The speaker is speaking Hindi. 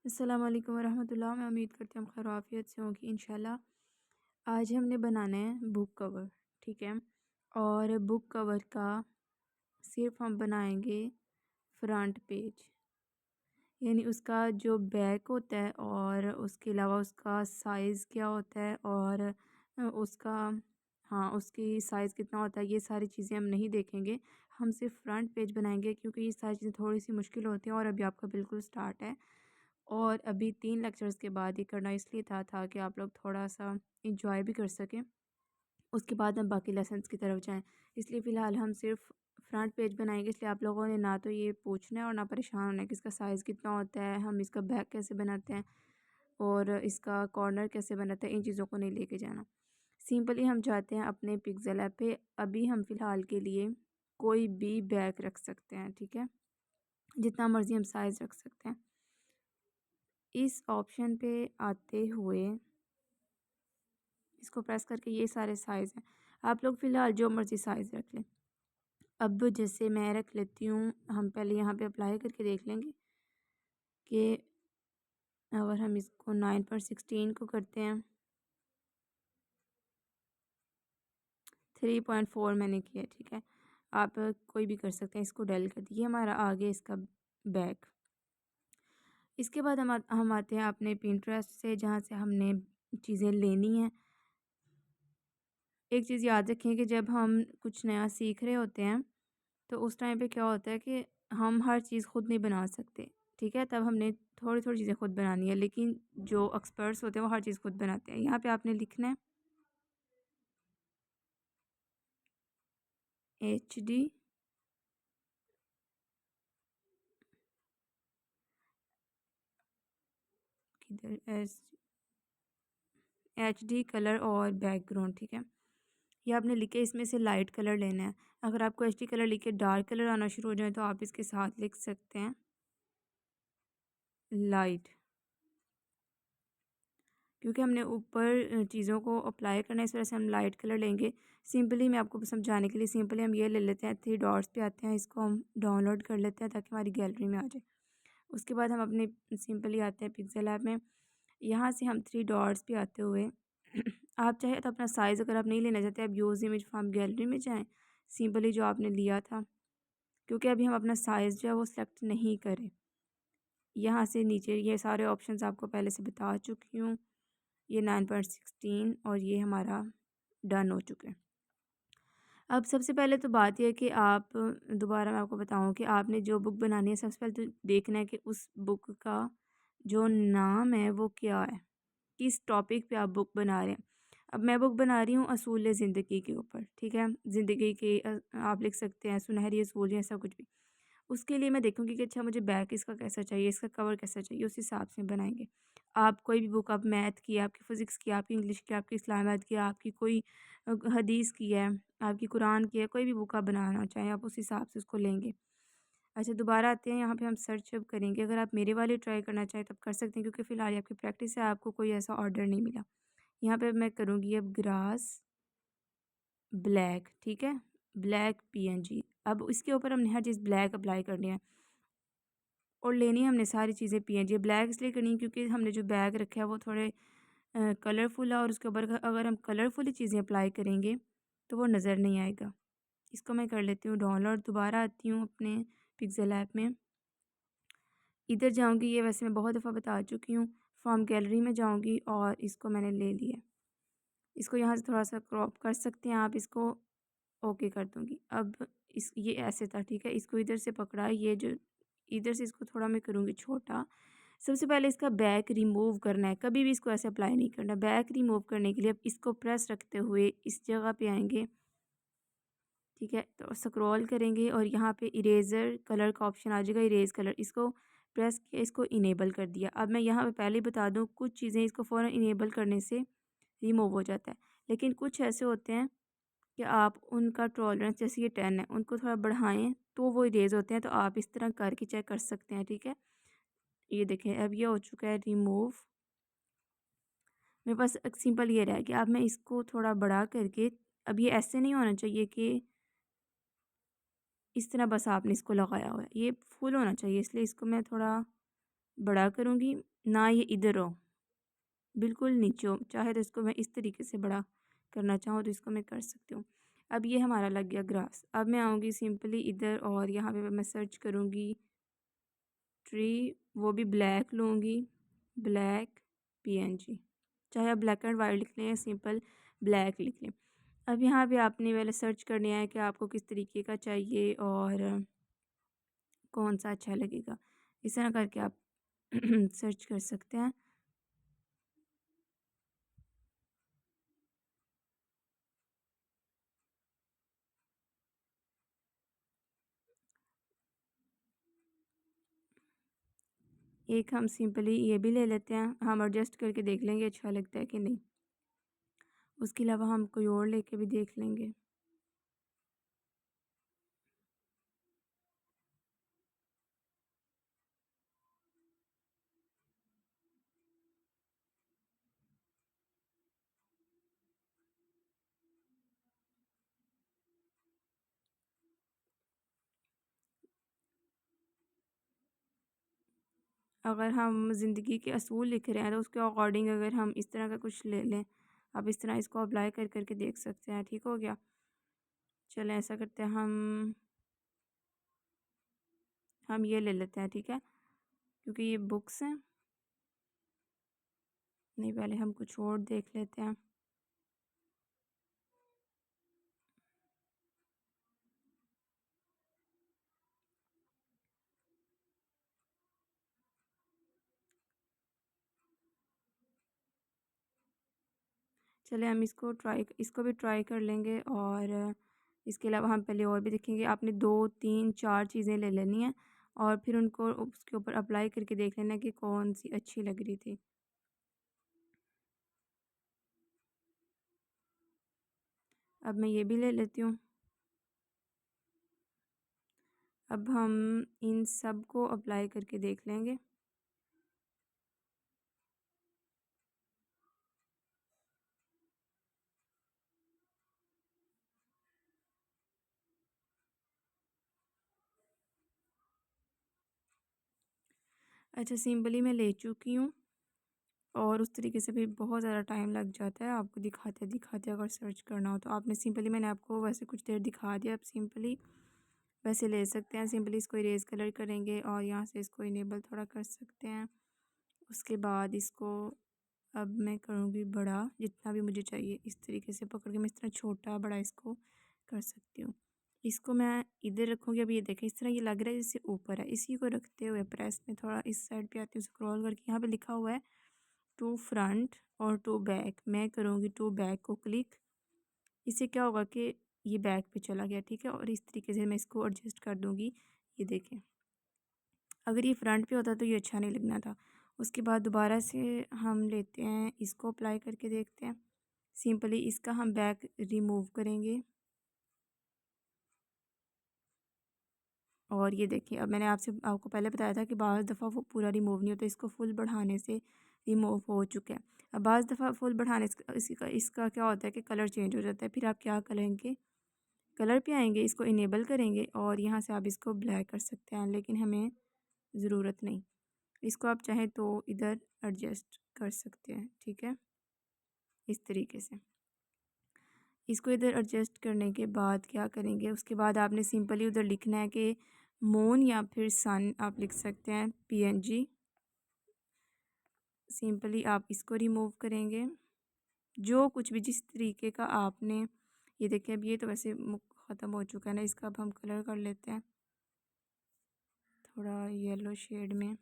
अस्सलाम वालेकुम वरहमतुल्लाह। मैं उम्मीद करती हूँ हम खैर आफियत से होंगी इंशाल्लाह। आज हमने बनाना है बुक कवर, ठीक है। और बुक कवर का सिर्फ हम बनाएंगे फ्रंट पेज, यानी उसका जो बैक होता है और उसके अलावा उसका साइज़ क्या होता है और उसका हाँ उसकी साइज़ कितना होता है, ये सारी चीज़ें हम नहीं देखेंगे। हम सिर्फ फ्रंट पेज बनाएंगे क्योंकि ये सारी चीज़ें थोड़ी सी मुश्किल होती हैं और अभी आपका बिल्कुल स्टार्ट है। और अभी 3 लेक्चर्स के बाद ये करना इसलिए था कि आप लोग थोड़ा सा इंजॉय भी कर सकें, उसके बाद हम बाकी लेसन्स की तरफ जाएं। इसलिए फ़िलहाल हम सिर्फ फ्रंट पेज बनाएंगे, इसलिए आप लोगों ने ना तो ये पूछना है और ना परेशान होना है कि इसका साइज़ कितना होता है, हम इसका बैक कैसे बनाते हैं और इसका कॉर्नर कैसे बनाते हैं, इन चीज़ों को नहीं लेके जाना। सिंपली हम जाते हैं अपने पिक्सेल ऐप पे। अभी हम फ़िलहाल के लिए कोई भी बैक रख सकते हैं, ठीक है, जितना मर्ज़ी हम साइज़ रख सकते हैं। इस ऑप्शन पे आते हुए इसको प्रेस करके ये सारे साइज़ हैं, आप लोग फ़िलहाल जो मर्ज़ी साइज़ रख लें। अब जैसे मैं रख लेती हूँ, हम पहले यहाँ पे अप्लाई करके देख लेंगे कि अगर हम इसको 9/16 को करते हैं, 3.4 मैंने किया, ठीक है। आप कोई भी कर सकते हैं, इसको डल कर दिए, हमारा आ गया इसका बैक। इसके बाद हम आते हैं अपने पिंटरेस्ट से, जहाँ से हमने चीज़ें लेनी हैं। एक चीज़ याद रखें कि जब हम कुछ नया सीख रहे होते हैं तो उस टाइम पे क्या होता है कि हम हर चीज़ खुद नहीं बना सकते, ठीक है। तब हमने थोड़ी थोड़ी चीज़ें खुद बनानी है, लेकिन जो एक्सपर्ट्स होते हैं वो हर चीज़ खुद बनाते हैं। यहाँ पे आपने लिखना है HD, किधर HD कलर और बैकग्राउंड, ठीक है। ये आपने लिखे, इसमें से लाइट कलर लेना है। अगर आपको HD कलर लिख के डार्क कलर आना शुरू हो जाए तो आप इसके साथ लिख सकते हैं लाइट, क्योंकि हमने ऊपर चीज़ों को अप्लाई करना है, इस वजह से हम लाइट कलर लेंगे। सिंपली मैं आपको समझाने के लिए सिंपली हम ये ले लेते हैं, 3 डॉट्स पे आते हैं, इसको हम डाउनलोड कर लेते हैं ताकि हमारी गैलरी में आ जाए। उसके बाद हम अपने सिंपली आते हैं पिक्सेल ऐप में। यहाँ से हम 3 डॉट्स पे आते हुए आप चाहे तो अपना साइज़ अगर आप नहीं लेना चाहते, आप यूज़ इमेज फ्रॉम गैलरी में जाएँ, सिंपली जो आपने लिया था, क्योंकि अभी हम अपना साइज़ जो है वो सेलेक्ट नहीं करें। यहाँ से नीचे ये सारे ऑप्शंस आपको पहले से बता चुकी हूँ। ये 9/16 और ये हमारा डन हो चुका है। अब सबसे पहले तो बात यह है कि आप, दोबारा मैं आपको बताऊं कि आपने जो बुक बनानी है, सबसे पहले तो देखना है कि उस बुक का जो नाम है वो क्या है, किस टॉपिक पे आप बुक बना रहे हैं। अब मैं बुक बना रही हूँ असूल ज़िंदगी के ऊपर, ठीक है। ज़िंदगी के आप लिख सकते हैं सुनहरी असूल या ऐसा कुछ भी। उसके लिए मैं देखूँगी कि अच्छा मुझे बैक इसका कैसा चाहिए, इसका कवर कैसा चाहिए, उस हिसाब से बनाएंगे। आप कोई भी बुक, आप मैथ की, आपकी फ़िज़िक्स की, आपकी इंग्लिश की, आपकी इस्लामियात की, आपकी कोई हदीस की है, आपकी कुरान की है, कोई भी बुक आप बनाना चाहें आप उस हिसाब से उसको लेंगे। अच्छा, दोबारा आते हैं यहाँ पे, हम सर्च अब करेंगे। अगर आप मेरे वाले ट्राई करना चाहें तब कर सकते हैं, क्योंकि फ़िलहाल ये आपकी प्रैक्टिस है, आपको कोई ऐसा ऑर्डर नहीं मिला। यहाँ पे मैं करूँगी अब ग्रास ब्लैक, ठीक है, ब्लैक PNG। अब इसके ऊपर हमने हर चीज़ ब्लैक अप्लाई करनी है और लेनी है हमने सारी चीज़ें PNG। ब्लैक इसलिए करनी है क्योंकि हमने जो बैग रखा है वो थोड़े कलरफुल है और उसके ऊपर अगर हम कलरफुल चीज़ें अप्लाई करेंगे तो वो नज़र नहीं आएगा। इसको मैं कर लेती हूँ डाउनलोड। दोबारा आती हूँ अपने पिक्सेल ऐप में, इधर जाऊँगी, ये वैसे मैं बहुत दफ़ा बता चुकी हूँ। फ्रॉम गैलरी में जाऊँगी और इसको मैंने ले लिया। इसको यहाँ से थोड़ा सा क्रॉप कर सकते हैं आप, इसको ओके कर दूँगी। अब इस ये ऐसे था, ठीक है। इसको इधर से पकड़ा, ये जो इधर से इसको थोड़ा मैं करूँगी छोटा। सबसे पहले इसका बैक रिमूव करना है, कभी भी इसको ऐसे अप्लाई नहीं करना। बैक रिमूव करने के लिए अब इसको प्रेस रखते हुए इस जगह पे आएंगे, ठीक है। तो स्क्रॉल करेंगे और यहाँ पे इरेज़र कलर का ऑप्शन आ जाएगा, इरेज कलर, इसको प्रेस किया, इसको इनेबल कर दिया। अब मैं यहाँ पे पहले ही बता दूँ, कुछ चीज़ें इसको फ़ौरन इनेबल करने से रिमूव हो जाता है, लेकिन कुछ ऐसे होते हैं कि आप उनका टॉलरेंस, जैसे ये 10 है, उनको थोड़ा बढ़ाएं तो वो इरेज होते हैं। तो आप इस तरह करके चेक कर सकते हैं, ठीक है। ये देखें अब ये हो चुका है रिमूव। मेरे पास एक सिंपल ये रह गया। अब मैं इसको थोड़ा बड़ा करके, अब ये ऐसे नहीं होना चाहिए कि इस तरह बस आपने इसको लगाया हुआ है, ये फुल होना चाहिए, इसलिए इसको मैं थोड़ा बड़ा करूँगी ना, ये इधर हो, बिल्कुल नीचे हो। चाहे तो इसको मैं इस तरीके से बड़ा करना चाहूँ तो इसको मैं कर सकती हूँ। अब ये हमारा लग गया ग्रास। अब मैं आऊँगी सिंपली इधर और यहाँ पे मैं सर्च करूँगी ट्री, वो भी ब्लैक लूँगी, ब्लैक पीएनजी। चाहे आप ब्लैक एंड वाइट लिख लें या सिंपल ब्लैक लिख लें। अब यहाँ पे आपने पहले सर्च करनी है कि आपको किस तरीके का चाहिए और कौन सा अच्छा लगेगा। इस तरह करके आप सर्च कर सकते हैं। एक हम सिंपली ये भी ले लेते हैं, हम एडजस्ट करके देख लेंगे अच्छा लगता है कि नहीं। उसके अलावा हम कोई और लेके भी देख लेंगे। अगर हम ज़िंदगी के असूल लिख रहे हैं तो उसके अकॉर्डिंग अगर हम इस तरह का कुछ ले लें, आप इस तरह इसको अप्लाई कर करके देख सकते हैं। ठीक हो गया। चलें ऐसा करते हैं, हम ये ले लेते हैं, ठीक है, क्योंकि ये बुक्स हैं। नहीं, पहले हम कुछ और देख लेते हैं। चले हम इसको भी ट्राई कर लेंगे और इसके अलावा हम पहले और भी देखेंगे। आपने 2 3 4 चीज़ें ले लेनी है और फिर उनको उसके ऊपर अप्लाई करके देख लेना कि कौन सी अच्छी लग रही थी। अब मैं ये भी ले लेती हूँ। अब हम इन सब को अप्लाई करके देख लेंगे। अच्छा, सिंपली मैं ले चुकी हूँ और उस तरीके से भी बहुत ज़्यादा टाइम लग जाता है आपको दिखाते दिखाते। अगर सर्च करना हो तो आपने सिंपली, मैंने आपको वैसे कुछ देर दिखा दिया। आप सिंपली वैसे ले सकते हैं। सिंपली इसको इरेज़ कलर करेंगे और यहाँ से इसको इनेबल थोड़ा कर सकते हैं। उसके बाद इसको अब मैं करूँगी बड़ा, जितना भी मुझे चाहिए इस तरीके से पकड़ के मैं इस तरह छोटा बड़ा इसको कर सकती हूँ। इसको मैं इधर रखूँगी। अब ये देखें इस तरह ये लग रहा है जैसे ऊपर है। इसी को रखते हुए प्रेस में थोड़ा इस साइड पे आती हूँ, स्क्रॉल करके यहाँ पे लिखा हुआ है टू फ्रंट और टू बैक। मैं करूँगी टू बैक को क्लिक। इससे क्या होगा कि ये बैक पे चला गया, ठीक है। और इस तरीके से मैं इसको एडजस्ट कर दूँगी। ये देखें, अगर ये फ्रंट पे होता तो ये अच्छा नहीं लगना था। उसके बाद दोबारा से हम लेते हैं, इसको अप्लाई करके देखते हैं। सिंपली इसका हम बैक रिमूव करेंगे और ये देखिए, अब मैंने आपको पहले बताया था कि बाज़ दफ़ा वो पूरा रिमूव नहीं होता, इसको फुल बढ़ाने से रिमूव हो चुका है। अब बाज़ दफ़ा फुल बढ़ाने से इसका क्या होता है कि कलर चेंज हो जाता है। फिर आप क्या करेंगे, कलर पे आएंगे, इसको इनेबल करेंगे और यहाँ से आप इसको ब्लैक कर सकते हैं, लेकिन हमें ज़रूरत नहीं। इसको आप चाहें तो इधर एडजस्ट कर सकते हैं, ठीक है, इस तरीके से। इसको इधर एडजस्ट करने के बाद क्या करेंगे, उसके बाद आपने सिंपली उधर लिखना है कि मून या फिर सन आप लिख सकते हैं, पीएनजी। सिंपली आप इसको रिमूव करेंगे, जो कुछ भी जिस तरीके का आपने। ये देखिए, अब ये तो वैसे ख़त्म हो चुका है ना, इसका अब हम कलर कर लेते हैं थोड़ा येलो शेड में।